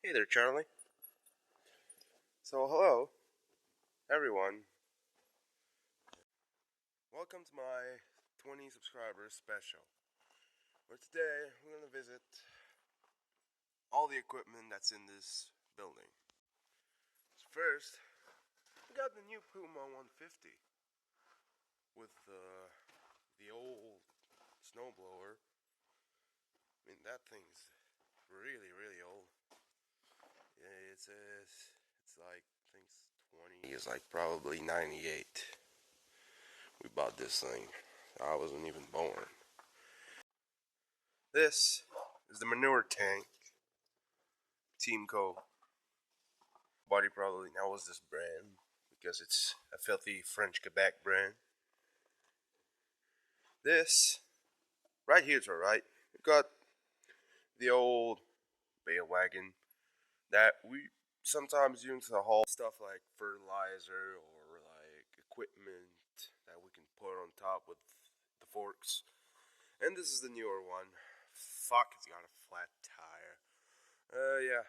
Hey there, Charlie. So, hello, everyone. Welcome to my 20 subscribers special. Where today we're going to visit all the equipment that's in this building. So first, we got the new Puma 150 with the old snowblower. I mean, that thing's really, really old. Yeah, it's like, I think it's 20. It's like probably 98. We bought this thing. I wasn't even born. This is the manure tank. Team Co. Body probably knows this brand because it's a filthy French Quebec brand. This right here's alright. We've got the old bale wagon that we sometimes use to haul stuff like fertilizer or like equipment that we can put on top with the forks. And this is the newer one. Fuck, it's got a flat tire. Yeah.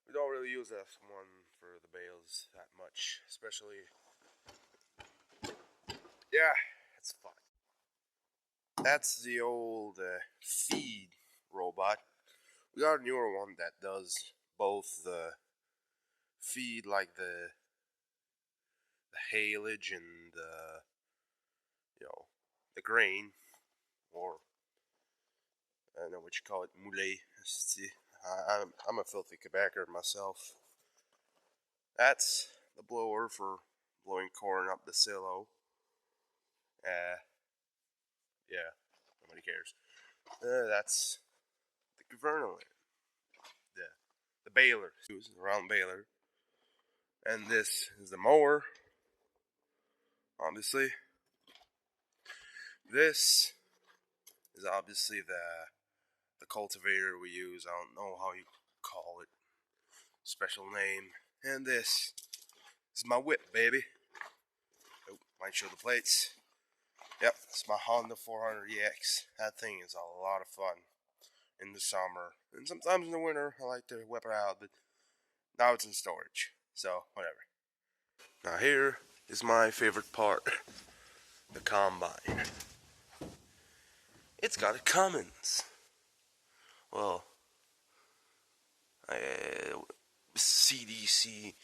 We don't really use this one for the bales that much, especially. Yeah, it's fine. That's the old feed robot. We got a newer one that does both the feed, like the haylage and the grain, or I don't know what you call it, moulé. I'm a filthy Quebecer myself. That's the blower for blowing corn up the silo. Yeah, nobody cares. That's the governor, the baler, the round baler, and this is the mower. Obviously, this is obviously the cultivator we use. I don't know how you call it, special name. And this is my whip, baby. Oh, might show the plates. Yep, it's my Honda 400EX. That thing is a lot of fun in the summer, and sometimes in the winter I like to whip it out, but now it's in storage, so whatever. Now here is my favorite part, the combine. It's got a Cummins. Well, CDC,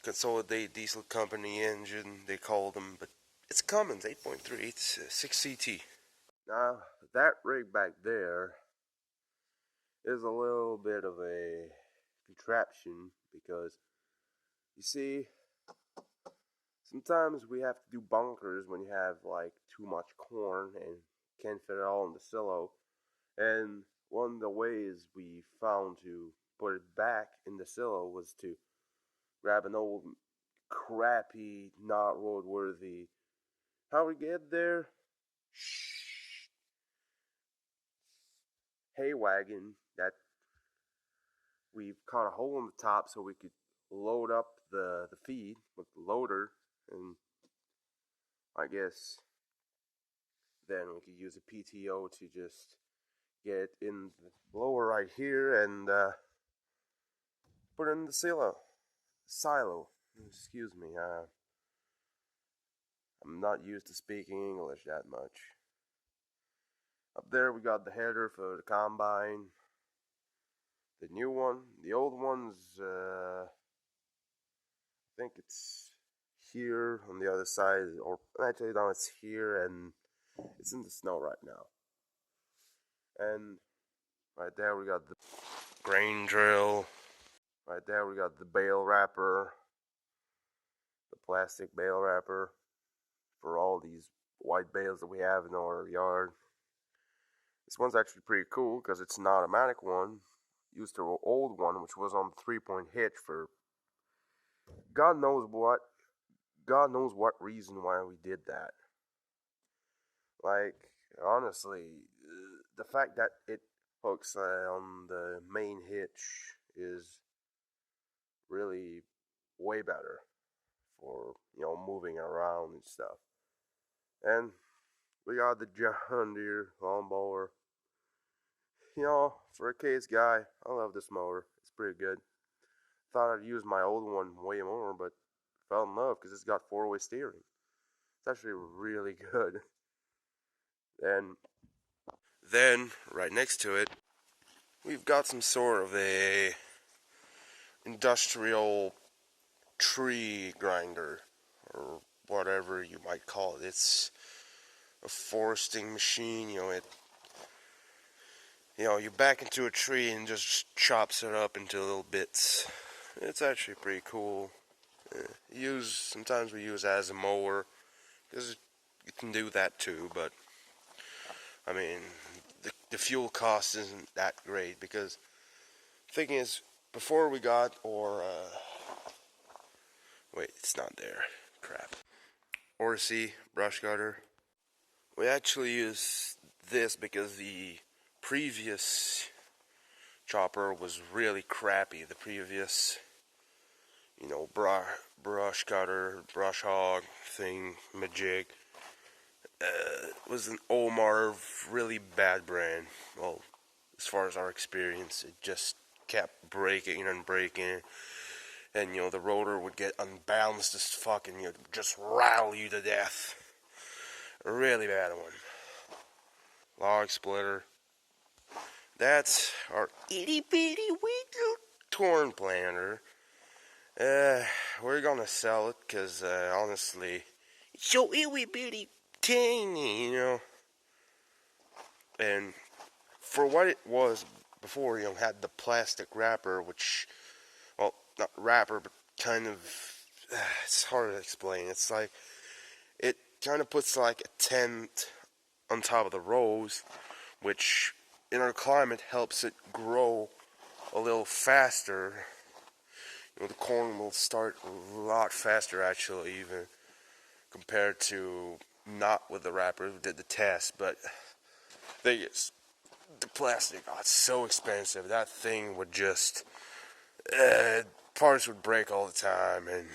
Consolidated Diesel Company engine, they call them, but it's Cummins 8.3, it's 6CT. Now, that rig back there is a little bit of a contraption because, you see, sometimes we have to do bunkers when you have like too much corn and can't fit it all in the silo. And one of the ways we found to put it back in the silo was to grab an old crappy, not roadworthy, how we get there? Hay wagon that we've cut a hole in the top so we could load up the feed with the loader, and I guess then we could use a PTO to just get in the blower right here and put it in the silo. Excuse me, I'm not used to speaking English that much. Up there we got the header for the combine. The new one, the old one's, I think it's here on the other side, or actually no, it's here, and it's in the snow right now. And right there we got the grain drill. Right there we got the bale wrapper, the plastic bale wrapper for all these white bales that we have in our yard. This one's actually pretty cool because it's an automatic one. Used to an old one which was on the 3-point hitch for God knows what reason why we did that. Like, honestly, the fact that it hooks on the main hitch is really way better for, moving around and stuff. And we got the John Deere lawnmower. For a case guy, I love this mower. It's pretty good. Thought I'd use my old one way more, but fell in love because it's got four-way steering. It's actually really good. And then, right next to it, we've got some sort of a industrial tree grinder, or whatever you might call it. It's a foresting machine. You back into a tree and just chops it up into little bits. It's actually pretty cool. Sometimes we use it as a mower because you can do that too. But I mean, the fuel cost isn't that great because the thing is, before we got wait, it's not there. Crap. Orsi brush cutter. We actually use this because the previous chopper was really crappy. The previous, brush cutter, brush hog thing, majig, was an Omar really bad brand. Well, as far as our experience, it just kept breaking and breaking. And, the rotor would get unbalanced as fuck and just rattle you to death. A really bad one. Log splitter. That's our itty bitty wee torn planter. We're gonna sell it because honestly, it's so itty bitty tiny, And for what it was before, had the plastic wrapper, which, well, not wrapper, but kind of, it's hard to explain. It's like, it kind of puts like a tent on top of the rows, which in our climate helps it grow a little faster. The corn will start a lot faster actually, even compared to not with the wrapper. We did the test, but the thing is, the plastic got so expensive. That thing would just parts would break all the time, and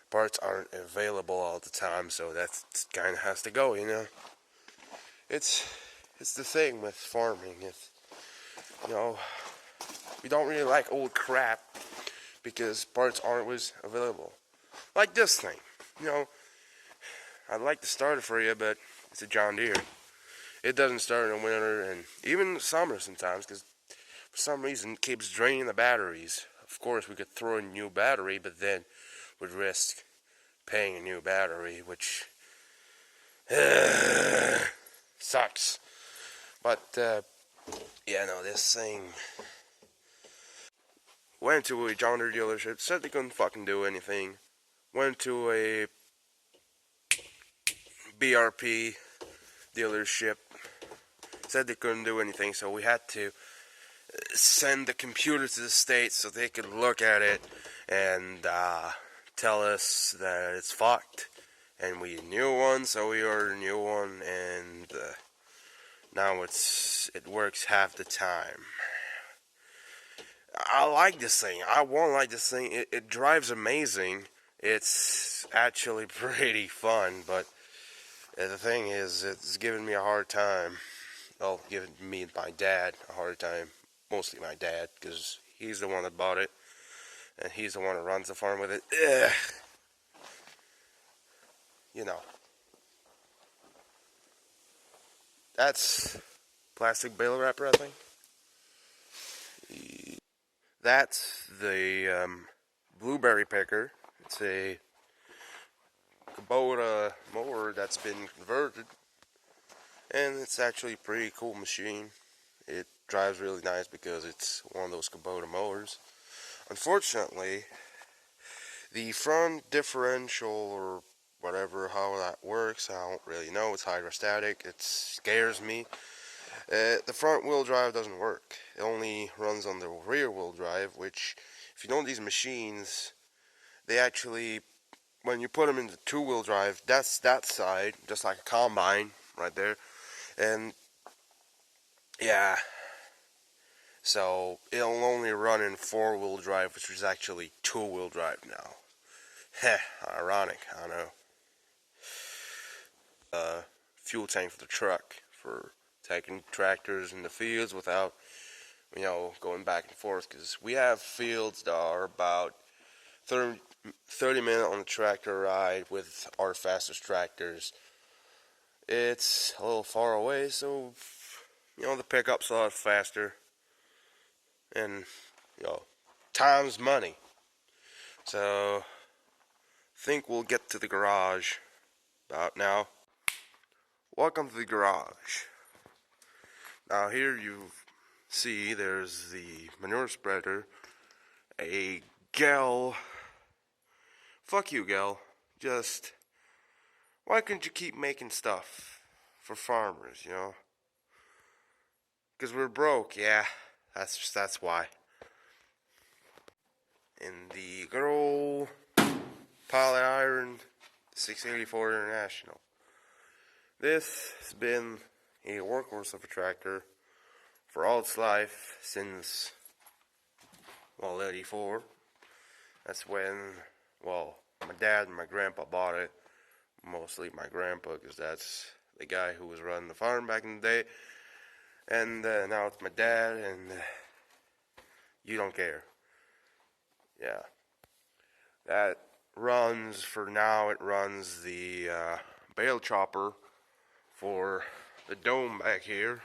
parts aren't available all the time. So that kind of has to go. It's the thing with farming. You know, we don't really like old crap because parts aren't always available. Like this thing. I'd like to start it for you, but it's a John Deere. It doesn't start in the winter and even in the summer sometimes because for some reason it keeps draining the batteries. Of course, we could throw in a new battery, but then we'd risk paying a new battery, which sucks. But, this thing. Went to a John Deere dealership, said they couldn't fucking do anything. Went to a BRP dealership, said they couldn't do anything, so we had to send the computer to the States so they could look at it and tell us that it's fucked. And we knew one, so we ordered a new one, and now it works half the time. I like this thing. I won't like this thing. It drives amazing. It's actually pretty fun, but the thing is, it's giving me a hard time. Well, giving me and my dad a hard time. Mostly my dad, because he's the one that bought it, and he's the one that runs the farm with it. Ugh. That's plastic bale wrapper, I think. That's the blueberry picker. It's a Kubota mower that's been converted, and it's actually a pretty cool machine. It drives really nice because it's one of those Kubota mowers. Unfortunately, the front differential or whatever, how that works, I don't really know. It's hydrostatic. It scares me. The front wheel drive doesn't work. It only runs on the rear wheel drive, which, if you know these machines, they actually, when you put them into two-wheel drive, that's that side, just like a combine right there. And yeah, so it'll only run in four-wheel drive, which is actually two-wheel drive now. Heh, ironic, I know. Fuel tank for the truck taking tractors in the fields without, going back and forth, because we have fields that are about 30 minutes on the tractor ride with our fastest tractors. It's a little far away, so, the pickup's a lot faster, and, time's money. So, I think we'll get to the garage about now. Welcome to the garage. Now here you see there's the manure spreader, a Gel. Fuck you, Gel. Just, why couldn't you keep making stuff for farmers, Because we're broke, yeah. That's why. In the good old Poly Iron 684 International. This has been a workhorse of a tractor for all its life since, 84. That's when, my dad and my grandpa bought it. Mostly my grandpa, because that's the guy who was running the farm back in the day. And now it's my dad, and you don't care. Yeah. That runs, for now, it runs the bale chopper for the dome back here,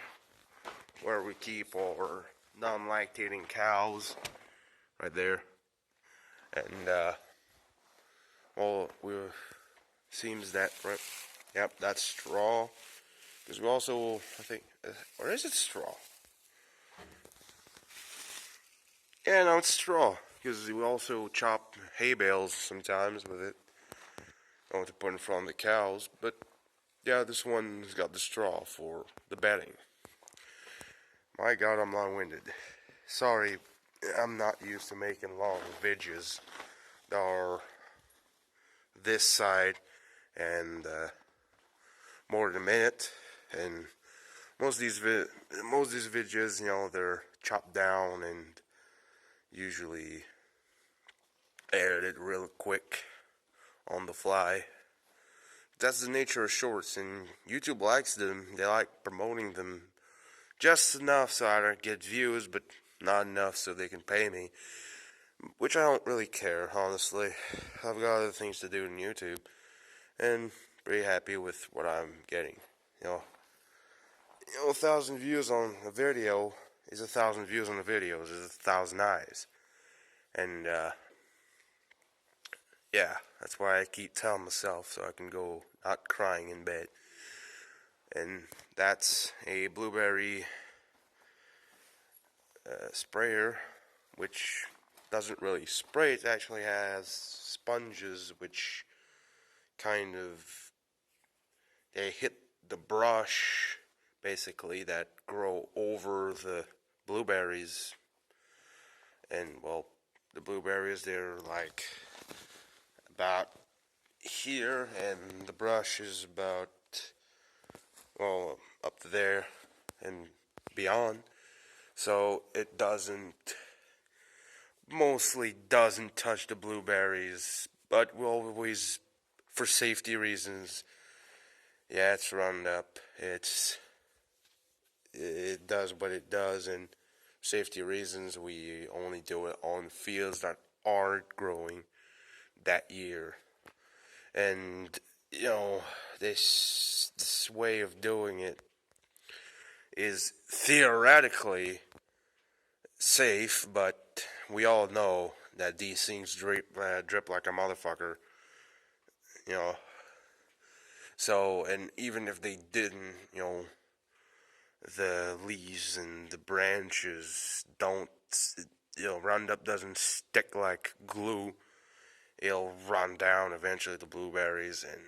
where we keep our non-lactating cows, right there. And, seems that, right, yep, that's straw, because we also, I think, or is it straw? Yeah, no, it's straw, because we also chop hay bales sometimes with it, to put in front of the cows, but, yeah, this one's got the straw for the bedding. My God, I'm long-winded. Sorry, I'm not used to making long videos that are this side and more than a minute. And most of these videos, they're chopped down and usually edited real quick on the fly. That's the nature of shorts, and YouTube likes them. They like promoting them just enough so I don't get views, but not enough so they can pay me, which I don't really care, honestly. I've got other things to do on YouTube, and pretty happy with what I'm getting. 1,000 views on a video is 1,000 views on a video, is 1,000 eyes. And yeah, that's why I keep telling myself, so I can go not crying in bed. And that's a blueberry sprayer, which doesn't really spray. It actually has sponges which kind of, they hit the brush, basically, that grow over the blueberries. And, the blueberries, they're like about here, and the brush is about, up to there and beyond. So it mostly doesn't touch the blueberries, but we'll always, for safety reasons, yeah, it's Roundup. It does what it does, and safety reasons, we only do it on fields that aren't growing that year. And, this way of doing it is theoretically safe, but we all know that these things drip like a motherfucker, So, and even if they didn't, the leaves and the branches don't, Roundup doesn't stick like glue. It'll run down eventually, the blueberries, and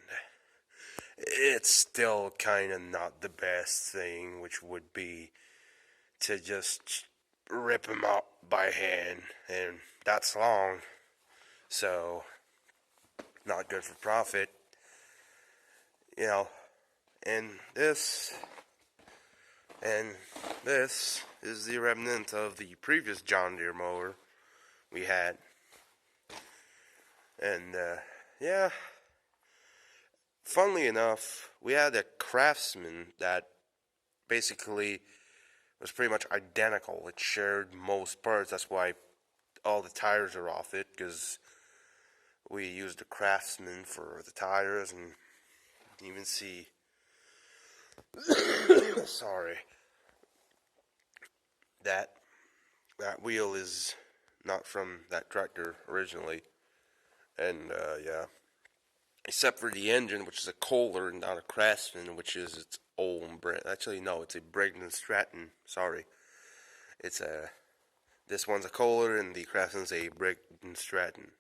it's still kind of not the best thing, which would be to just rip them up by hand, and that's long, so not good for profit, and this is the remnant of the previous John Deere mower we had. And, yeah, funnily enough, we had a Craftsman that basically was pretty much identical. It shared most parts. That's why all the tires are off it, because we used a Craftsman for the tires, and you can even see sorry, that wheel is not from that tractor originally. And yeah, except for the engine, which is a Kohler and not a Craftsman, which is its own brand. Actually, no, it's a Brigden Stratton. Sorry, it's a this one's a Kohler and the Craftsman's a Brigden Stratton.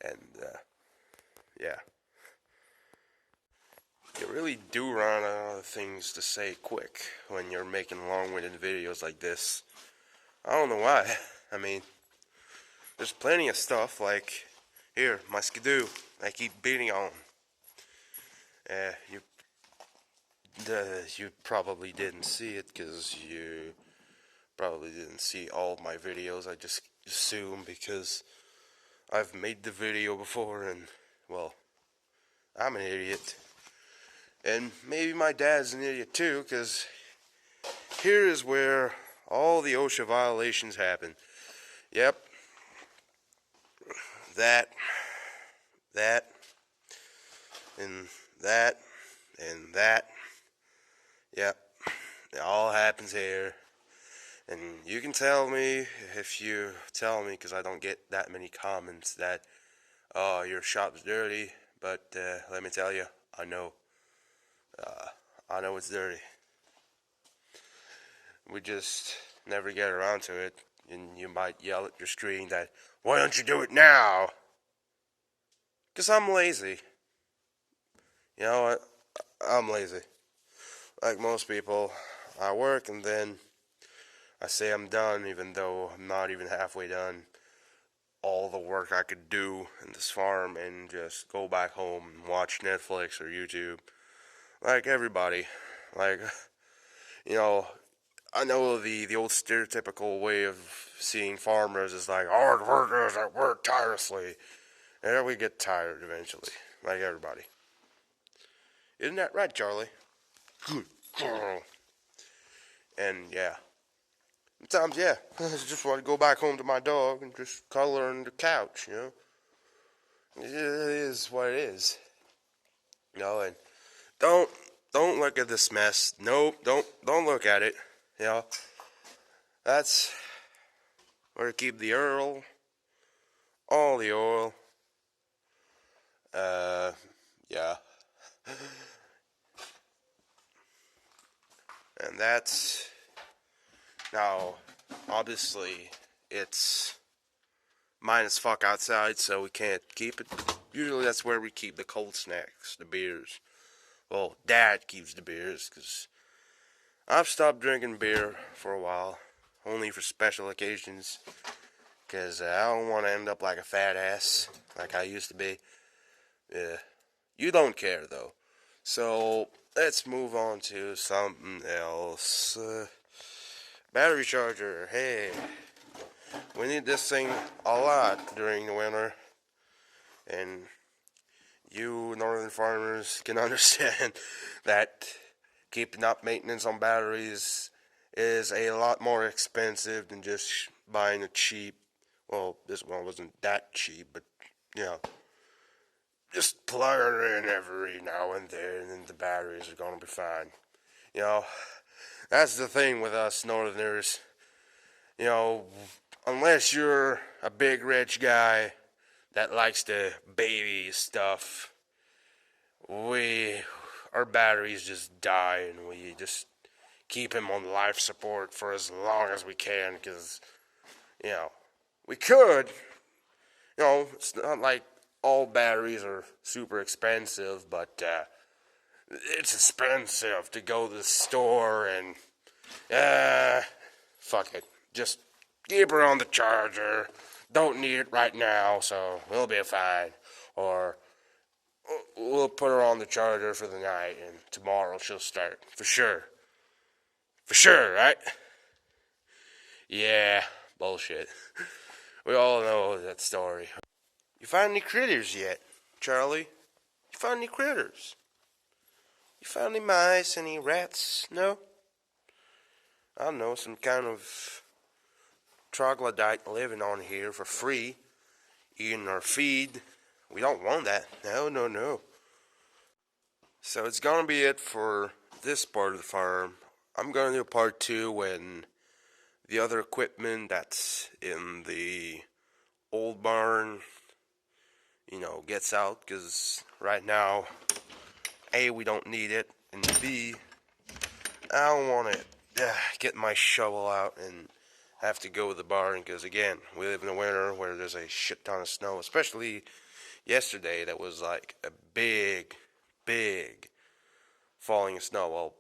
And yeah, you really do run out of things to say quick when you're making long-winded videos like this. I don't know why. I mean, there's plenty of stuff like here, my skidoo. I keep beating on. You probably didn't see it because you probably didn't see all of my videos. I just assume because I've made the video before, and well, I'm an idiot. And maybe my dad's an idiot too, because here is where all the OSHA violations happen. Yep. That, and that, and that. Yep. It all happens here. And you can tell me if you tell me, because I don't get that many comments, that, oh, your shop's dirty. But let me tell you, I know. I know it's dirty. We just never get around to it. And you might yell at your screen that, why don't you do it now? Because I'm lazy. You know what? I'm lazy. Like most people, I work and then I say I'm done, even though I'm not even halfway done. All the work I could do in this farm, and just go back home and watch Netflix or YouTube. Like everybody. Like, you know, I know the old stereotypical way of seeing farmers is like hard workers that work tirelessly. And we get tired eventually, like everybody. Isn't that right, Charlie? Good girl. And yeah, sometimes yeah, I just want to go back home to my dog and just cuddle her on the couch. You know, it is what it is. You know, and don't look at this mess. Nope, don't look at it. You know, that's where to keep the oil, all the oil. Yeah. And that's, now, obviously, it's minus fuck outside, so we can't keep it. Usually that's where we keep the cold snacks, the beers. Well, Dad keeps the beers, because I've stopped drinking beer for a while, only for special occasions, because I don't want to end up like a fat ass, like I used to be. Yeah. You don't care, though. So, let's move on to something else. Battery charger, hey. We need this thing a lot during the winter. And you northern farmers can understand that keeping up maintenance on batteries is a lot more expensive than just buying a cheap, well, this one wasn't that cheap, but, you know, just plug it in every now and then, and the batteries are going to be fine. You know, that's the thing with us northerners. You know, unless you're a big rich guy that likes to baby stuff, our batteries just die, and we just keep him on life support for as long as we can, because, you know, we could, you know, it's not like all batteries are super expensive, but it's expensive to go to the store and fuck it. Just keep her on the charger. Don't need it right now, so we'll be fine. Or we'll put her on the charger for the night, and tomorrow she'll start. For sure. For sure, right? Yeah, bullshit. We all know that story. You find any critters yet, Charlie? You find any critters? You found any mice, any rats? No? I don't know, some kind of troglodyte living on here for free, eating our feed. We don't want that. No, no, no. So it's gonna be it for this part of the farm. I'm gonna do part 2 when the other equipment that's in the old barn, gets out, because right now, A, we don't need it, and B, I don't want to get my shovel out and have to go to the barn, because again, we live in the winter where there's a shit ton of snow, especially yesterday. That was like a big, big falling of snow. Well,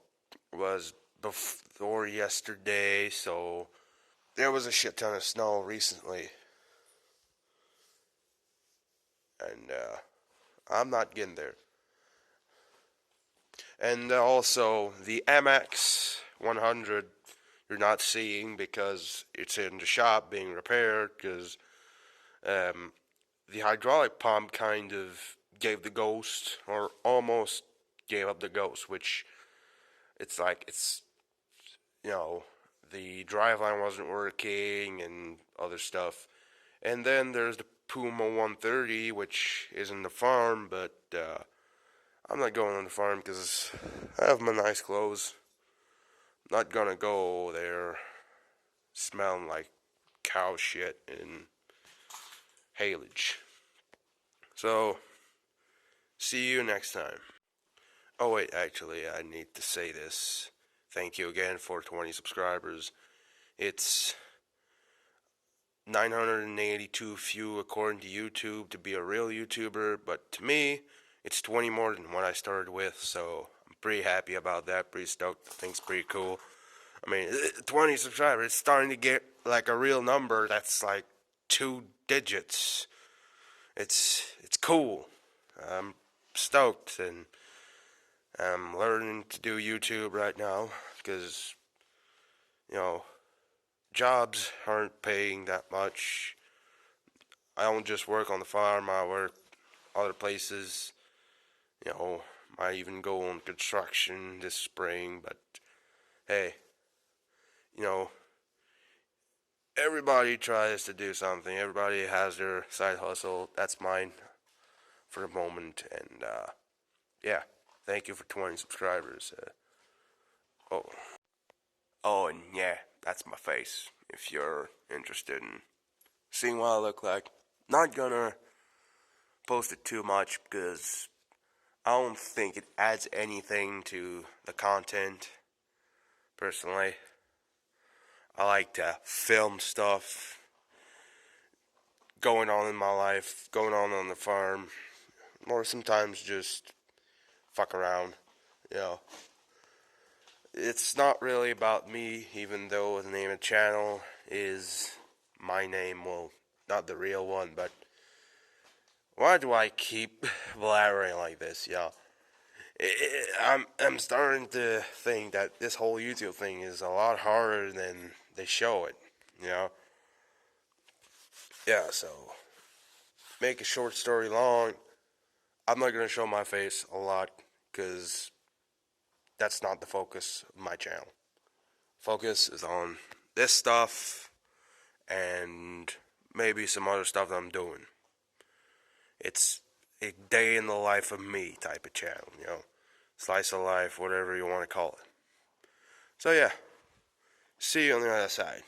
it was before yesterday, so there was a shit ton of snow recently, and I'm not getting there. And also the MX 100 you're not seeing because it's in the shop being repaired, because the hydraulic pump kind of gave the ghost, or almost gave up the ghost, which it's you know the driveline wasn't working and other stuff. And then there's the Puma 130, which is in the farm, but I'm not going on the farm because I have my nice clothes. Not gonna go there smelling like cow shit and haylage. So, see you next time. Oh wait, actually, I need to say this. Thank you again for 20 subscribers. It's 982 few according to YouTube to be a real YouTuber, but to me, it's 20 more than what I started with, so I'm pretty happy about that, pretty stoked. I think it's pretty cool. I mean, 20 subscribers, it's starting to get like a real number that's like 2 digits. It's cool. I'm stoked, and I'm learning to do YouTube right now because, you know, jobs aren't paying that much. I don't just work on the farm, I work other places. Might even go on construction this spring, but hey, you know, everybody tries to do something. Everybody has their side hustle. That's mine for the moment, and yeah, thank you for 20 subscribers. Oh, and yeah, that's my face. If you're interested in seeing what I look like, not gonna post it too much because I don't think it adds anything to the content. Personally, I like to film stuff going on in my life, going on the farm, or sometimes just fuck around. You know, it's not really about me, even though the name of the channel is my name. Well, not the real one, but why do I keep blabbering like this, y'all? I'm starting to think that this whole YouTube thing is a lot harder than they show it, you know? Yeah, so, make a short story long, I'm not going to show my face a lot, because that's not the focus of my channel. Focus is on this stuff, and maybe some other stuff that I'm doing. It's a day in the life of me type of channel, slice of life, whatever you want to call it. So yeah, see you on the other side.